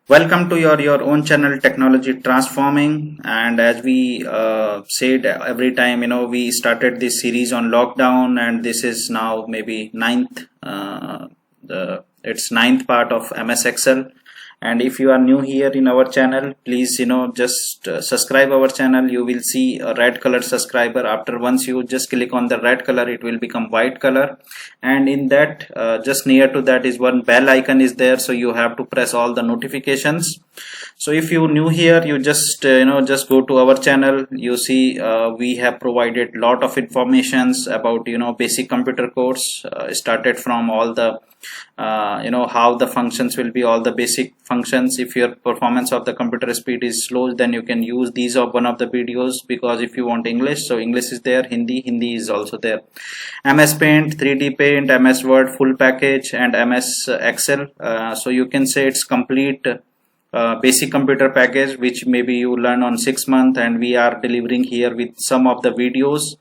Welcome to your own channel Technology Transforming. And as we said every time, we started this series on lockdown, and this is now maybe ninth it's ninth part of MS Excel. And if you are new here in our channel, please just subscribe our channel. You will see a red color subscriber. After once you just click on the red color, it will become white color, and in that just near to that is one bell icon is there, so you have to press all the notifications. So if you new here, you just just go to our channel. You see we have provided lot of informations about basic computer course, started from all the how the functions will be, all the basic functions. If your performance of the computer speed is slow, then you can use these of one of the videos, because if you want English, so English is there, Hindi is also there. MS Paint, 3D Paint, MS Word full package, and MS Excel. So you can say it's complete basic computer package, which maybe you learn on 6 months, and we are delivering here with some of the videos.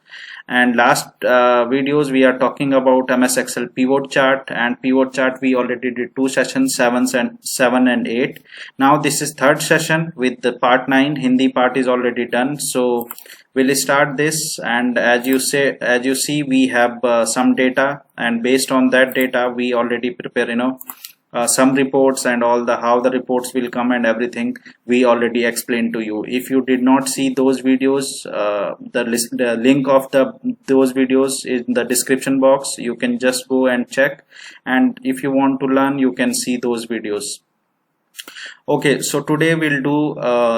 And last videos we are talking about MS Excel pivot chart, and pivot chart we already did 2 sessions, 7 and 8. Now this is third session with the part 9. Hindi part is already done, so we'll start this. And as you see, we have some data, and based on that data we already prepare some reports, and all the how the reports will come and everything we already explained to you. If you did not see those videos, the link of those videos is in the description box. You can just go and check, and if you want to learn, you can see those videos. Okay, so today we'll do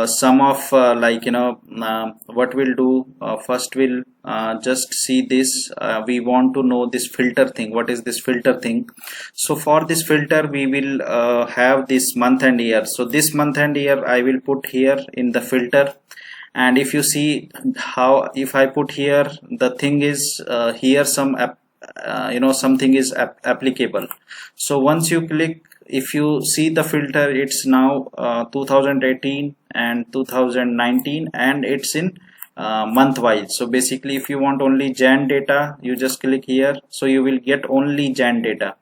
some of what we'll do. First we'll just see this. We want to know this filter thing. What is this filter thing? So for this filter we will have this month and year. So this month and year I will put here in the filter. And if you see how, if I put here, the thing is here some something is applicable. So once you click, if you see the filter, it's now 2018 and 2019, and it's in month wise. So basically if you want only Jan data, you just click here, so you will get only Jan data.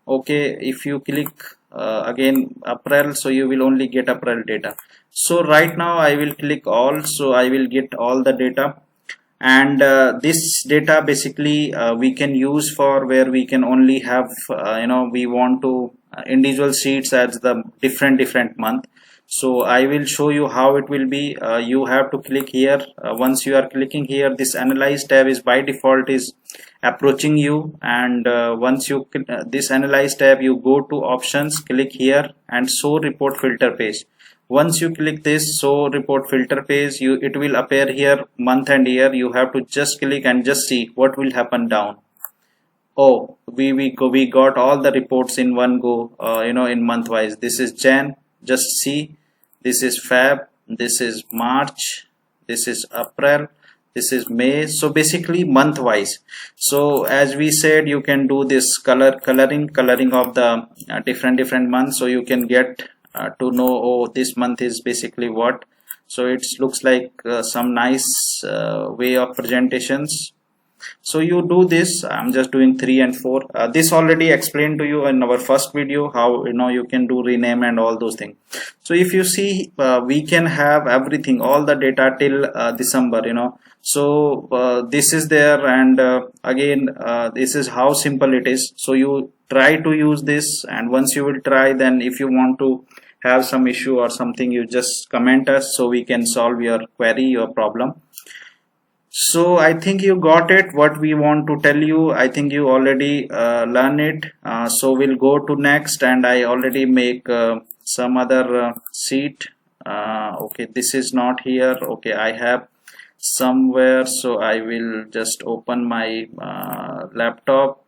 Okay, if you click again April, so you will only get April data. So right now I will click all, so I will get all the data. And this data basically we can use for where we can only have we want to individual sheets as the different month. So I will show you how it will be. You have to click here. Once you are clicking here, this analyze tab is by default is approaching you, and once you this analyze tab, you go to options, click here, and show report filter page. Once you click this show report filter page, it will appear here month and year. You have to just click and just see what will happen down. Oh, we got all the reports in one go, in month wise. This is Jan, just see. This is Feb, this is March, this is April, this is May. So basically month wise. So as we said, you can do this coloring of the different months, so you can get to know, oh, this month is basically what. So it looks like some nice way of presentations. So you do this. I'm just doing 3 and 4. This already explained to you in our first video, how you can do rename and all those things. So if you see, we can have everything, all the data till December. So this is there, and again this is how simple it is. So you try to use this, and once you will try, then if you want to have some issue or something, you just comment us, so we can solve your query, your problem. So I think you got it, what we want to tell you. I think you already learn it. So we'll go to next, and I already make some other sheet. Okay, this is not here. Okay, I have somewhere, so I will just open my laptop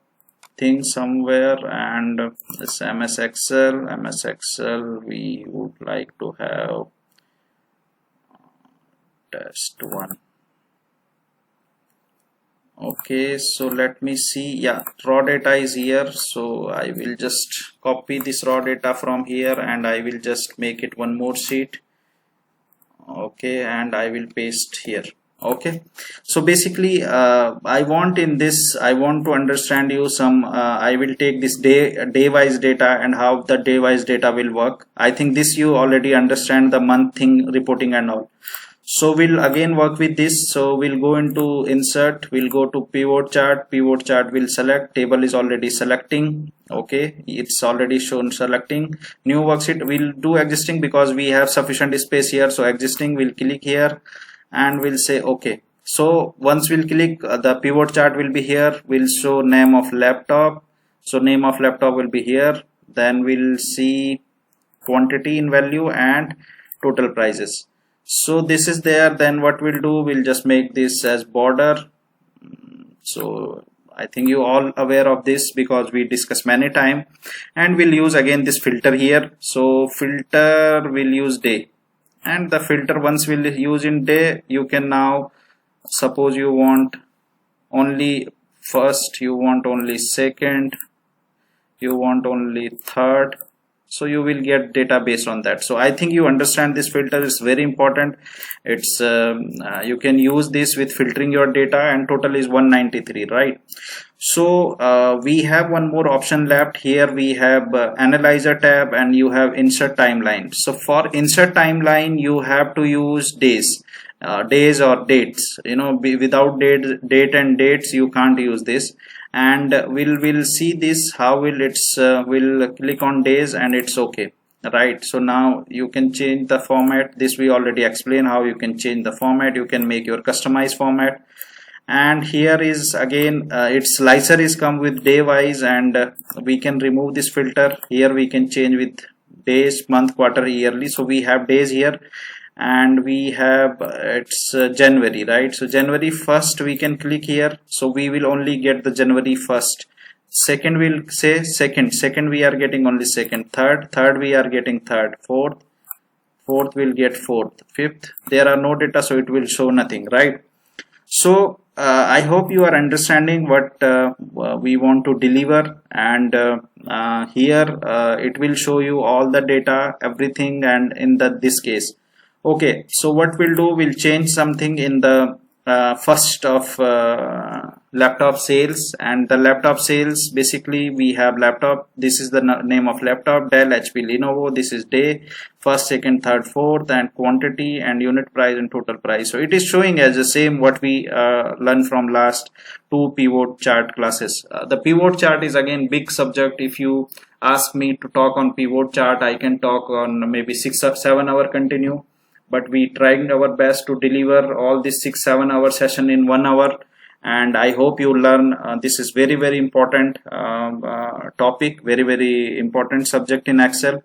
thing somewhere, and this MS Excel we would like to have test 1. Okay, so let me see. Yeah, raw data is here, so I will just copy this raw data from here, and I will just make it one more sheet. Okay, and I will paste here. Okay, so basically I want to understand you some I will take this day wise data and how the day wise data will work. I think this you already understand, the month thing, reporting and all. So we'll again work with this. So we'll go into insert, we'll go to pivot chart, will select, table is already selecting. Okay, it's already shown selecting. New worksheet, we'll do existing because we have sufficient space here. So existing, we'll click here and we'll say okay. So once we'll click, the pivot chart will be here. We'll show name of laptop. So name of laptop will be here. Then we'll see quantity in value and total prices. So this is there. Then what we'll do, we'll just make this as border. So I think you all aware of this because we discussed many time. And we'll use again this filter here. So filter will use day, and the filter once we'll use in day, you can now suppose you want only first, you want only second, you want only third, so you will get data based on that. So I think you understand this filter is very important. It's you can use this with filtering your data, and total is 193, right? So we have one more option left here. We have analyzer tab, and you have insert timeline. So for insert timeline you have to use days, days or dates, you know, without date and dates you can't use this. And we'll see this how will it's we'll click on days and it's okay, right? So now you can change the format. This we already explained how you can change the format. You can make your customized format. And here is again its slicer is come with day wise, and we can remove this filter. Here we can change with days, month, quarter, yearly. So we have days here, and we have it's January, right? So January 1st we can click here. So we will only get the January 1st. Second will say second we are getting only second. Third we are getting third. Fourth will get fourth. Fifth, there are no data, so it will show nothing, right? So I hope you are understanding what we want to deliver. And here it will show you all the data, everything, and in this case. Okay, so what we'll do, we'll change something in the first of laptop sales. And the laptop sales, basically we have laptop, this is the name of laptop, Dell, HP, Lenovo. This is day, first, second, third, fourth, and quantity and unit price and total price. So it is showing as the same what we learned from last two pivot chart classes. The pivot chart is again big subject. If you ask me to talk on pivot chart, I can talk on maybe 6 or 7 hour continue, but we tried our best to deliver all this 6-7 hour session in 1 hour. And I hope you learn. This is very important topic, very important subject in Excel.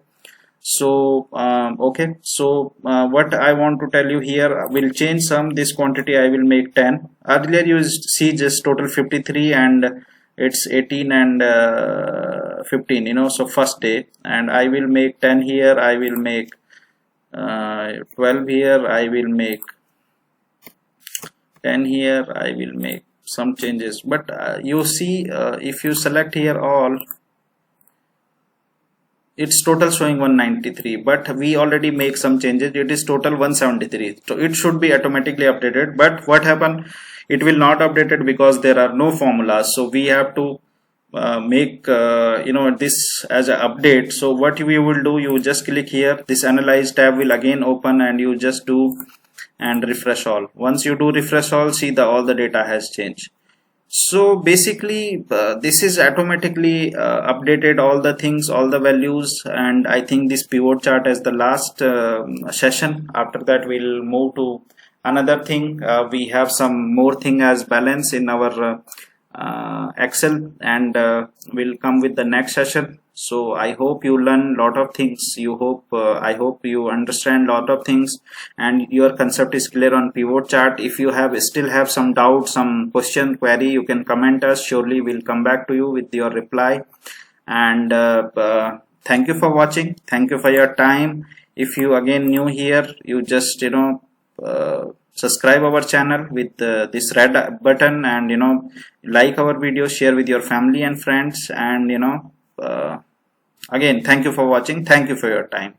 So okay, so what I want to tell you here, we'll change some. This quantity I will make 10. Earlier you see just total 53 and it's 18 and 15, you know, so first day. And I will make 10 here, I will make 12 here, I will make 10 here, I will make some changes. But you see if you select here all, it's total showing 193, but we already make some changes. It is total 173, so it should be automatically updated. But what happened, it will not updated because there are no formulas. So we have to make you know, this as an update. So what we will do, you just click here, this analyze tab will again open, and you just do and refresh all. Once you do refresh all, see all the data has changed. So basically this is automatically updated all the things, all the values. And I think this pivot chart as the last session. After that we'll move to another thing. We have some more thing as balance in our Excel, and will come with the next session. So I hope you learn lot of things. I hope you understand lot of things, and your concept is clear on pivot chart. If you still have some doubt, some question, query, you can comment us. Surely we'll come back to you with your reply. And thank you for watching. Thank you for your time. If you again new here, you just, you know, subscribe our channel with this red button, and, you know, like our video, share with your family and friends. And, you know, again, thank you for watching. Thank you for your time.